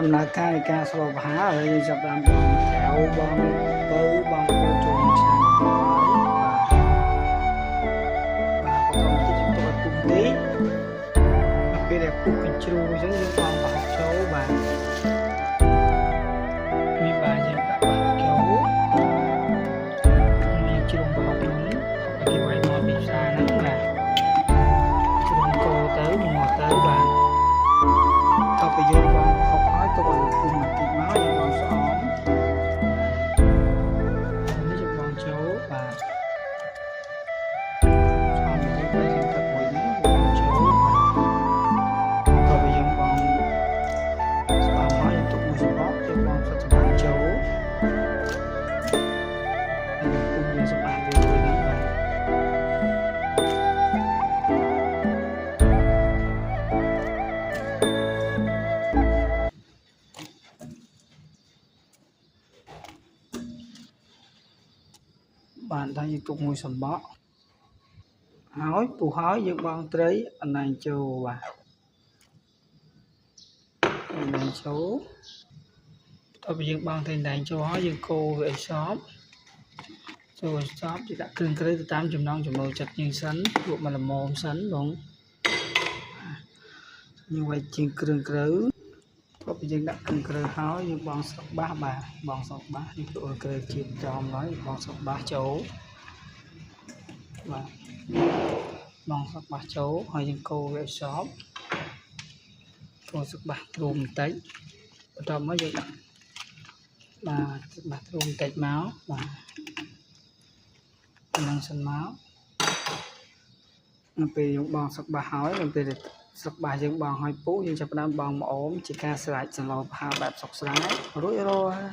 ដំណើរការនៃការស្រូបអាហារហើយយើងចាប់បានបងកែវបងបើបងពូចូលឆ្នាំហើយបាទបន្តមកទីជំទាស់ពុំទីពេលដែលពុកកញ្ជ្រូអញ្ចឹងយើងបងបោះចូលបាទមានបាទយើងដាក់បោះចូលមានជ្រុងបោះហ្នឹងគេវាយមកពីផ្សារហ្នឹងបាទជ្រុងគោទៅមកទៅបាទតទៅយើងបងហុកហើយទុកឲ្យពុំបន្តិចមកយើងបងស្អមនេះយើងបងចូលបាទស្អមទៅទៅយើងទឹកមួយនេះបងចូលបាទតទៅយើងបងស្អមហើយយើងទុកមួយសម្បកយើងបងសុទ្ធសម្រាប់ចូលហើយពុំយើងសម្រាប់វាមួយនេះបាទបានថាយើងទុកមួយសម្បកហើយពុះហើយយើងបងត្រីអណ្ដែងចូលបាទអណ្ដែងចូលតទៅយើងបងត្រីអណ្ដែងចូលហើយយើងកូរវាឲ្យសព្វចូលឲ្យសព្វយើងដាក់គ្រឿងក្រៅទៅតាមចំណង់ចំណូលចិត្តយើងសិនលក់មកល្មមសិនបងយើងវាយជាងគ្រឿងក្រៅតទៅយើងដាក់គ្រឿងក្រៅហើយយើងបងស្រុកបាសបាទបងស្រុកបាសយើងភ្លក់គ្រឿងជាតិចំហើយបងស្រុកបាសចូលបាទបងស្រុកបាសចូលហើយយើងកូរវាឲ្យសព្វកូរស្រុកបាសទ្រូងបន្តិចបន្ទាប់មកយើងដាក់បាទបាសទ្រូងបន្តិចមកបាទហ្នឹងសិនមកនៅពេលយើងបងស្រុកបាសហើយនៅពេលស្រុកបាសយើងបងហើយពុះយើងចាប់ផ្ដើមបងម្អមជាការស្រេចសឡោផាបែបសុកស្រាយរួចរាល់